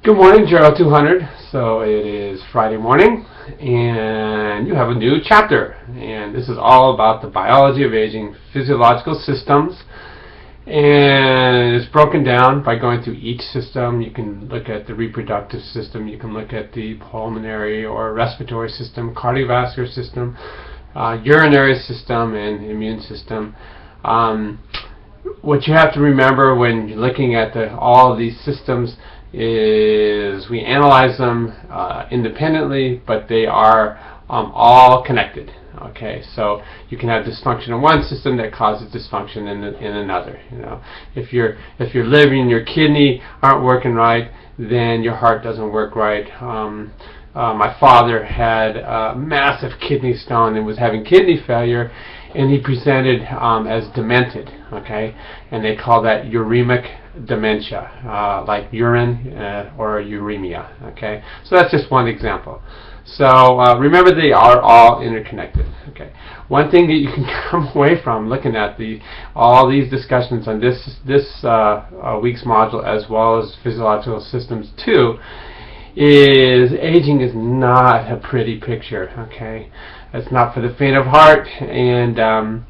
Good morning, GERO 200. So it is Friday morning, and you have a new chapter. And this is all about the biology of aging, physiological systems. And it's broken down by going through each system. You can look at the reproductive system. You can look at the pulmonary or respiratory system, cardiovascular system, urinary system, and immune system. What you have to remember when you're looking at all of these systems is we analyze them independently, but they are all connected. Okay, so you can have dysfunction in one system that causes dysfunction in another. You know, if your liver and your kidney aren't working right, then your heart doesn't work right. My father had a massive kidney stone and was having kidney failure, and he presented as demented. Okay, and they call that uremic dementia, like urine or uremia. Okay, so that's just one example. So remember, they are all interconnected. Okay, one thing that you can come away from looking at all these discussions on this week's module, as well as Physiological Systems 2, is aging is not a pretty picture. Okay, it's not for the faint of heart, and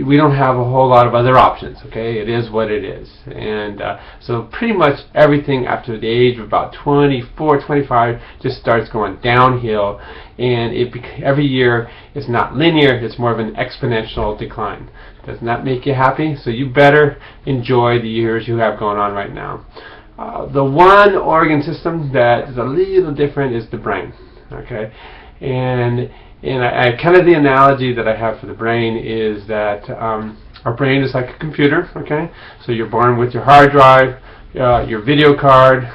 we don't have a whole lot of other options. Okay, it is what it is. And so pretty much everything after the age of about 24, 25 just starts going downhill, and every year it's not linear, it's more of an exponential decline. Doesn't that make you happy? So you better enjoy the years you have going on right now. The one organ system that is a little different is the brain. Okay, and I kind of the analogy that I have for the brain is that our brain is like a computer. Okay, so you're born with your hard drive, your video card,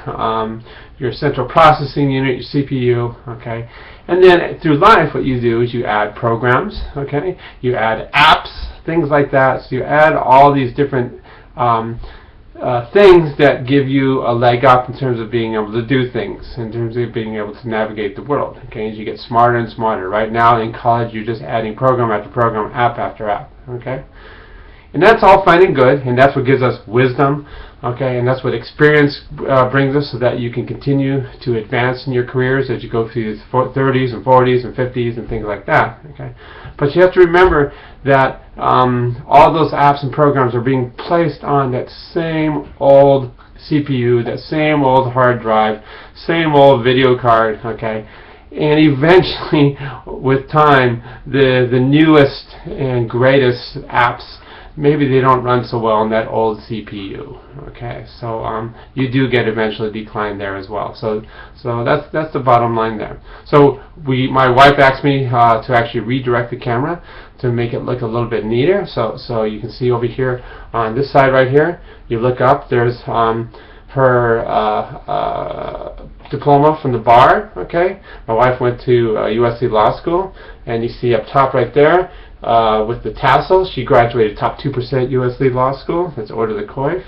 your central processing unit, your CPU. Okay, and then through life, what you do is you add programs. Okay, you add apps, things like that. So you add all these different things that give you a leg up in terms of being able to do things, in terms of being able to navigate the world. Okay, as you get smarter and smarter. Right now in college, you're just adding program after program, app after app. Okay, and that's all fine and good, and that's what gives us wisdom. Okay, and that's what experience brings us, so that you can continue to advance in your careers as you go through the 30s and 40s and 50s and things like that. Okay, but you have to remember that all those apps and programs are being placed on that same old CPU, that same old hard drive, same old video card. Okay, and eventually, with time, the newest and greatest apps, maybe they don't run so well on that old CPU. Okay, so you do get eventually decline there as well. So that's the bottom line there. So my wife asked me to actually redirect the camera to make it look a little bit neater. So you can see over here on this side right here, you look up, there's her diploma from the bar. Okay, my wife went to USC Law School, and you see up top right there, with the tassel, she graduated top 2% USC Law School. That's Order the Coif.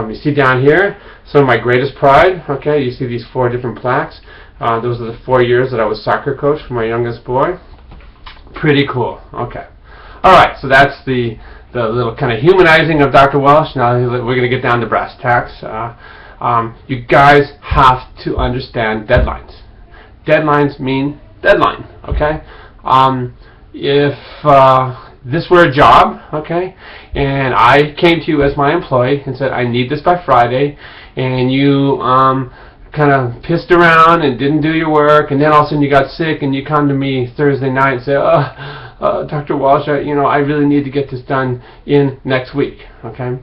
You see down here some of my greatest pride. Okay, you see these 4 different plaques. Those are the 4 years that I was soccer coach for my youngest boy. Pretty cool. Okay. All right, so that's the little kind of humanizing of Dr. Welsh. Now we're going to get down to brass tacks. You guys have to understand deadlines. Deadlines mean deadline. Okay. If this were a job, okay, and I came to you as my employee and said, I need this by Friday, and you kind of pissed around and didn't do your work, and then all of a sudden you got sick, and you come to me Thursday night and say, Dr. Walsh, I really need to get this done in next week. Okay,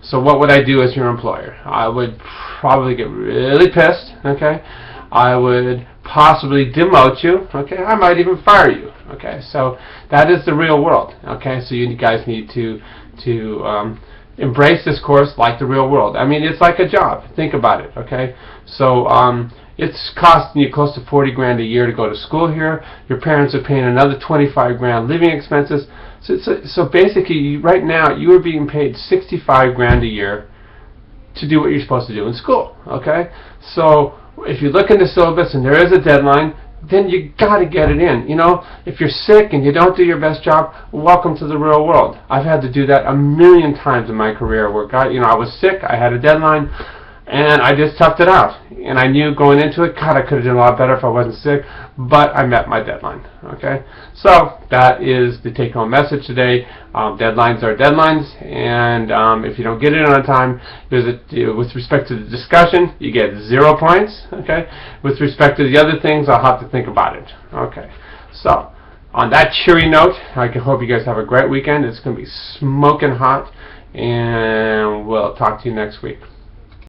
so what would I do as your employer? I would probably get really pissed. Okay, I would possibly demote you. Okay, I might even fire you. Okay, so that is the real world. Okay, so you guys need to embrace this course like the real world. I mean, it's like a job. Think about it. Okay, so it's costing you close to 40 grand a year to go to school here. Your parents are paying another 25 grand living expenses. So basically, right now you are being paid 65 grand a year to do what you're supposed to do in school. Okay, so if you look in the syllabus and there is a deadline, then you got to get it in. You know, if you're sick and you don't do your best job, welcome to the real world. I've had to do that a million times in my career where I was sick, I had a deadline, And I just toughed it out. And I knew going into it, God, I could have done a lot better if I wasn't sick, but I met my deadline. Okay? So that is the take-home message today. Deadlines are deadlines, and if you don't get it on time, with respect to the discussion, you get 0 points. Okay? With respect to the other things, I'll have to think about it. Okay? So, on that cheery note, I hope you guys have a great weekend. It's going to be smoking hot, and we'll talk to you next week.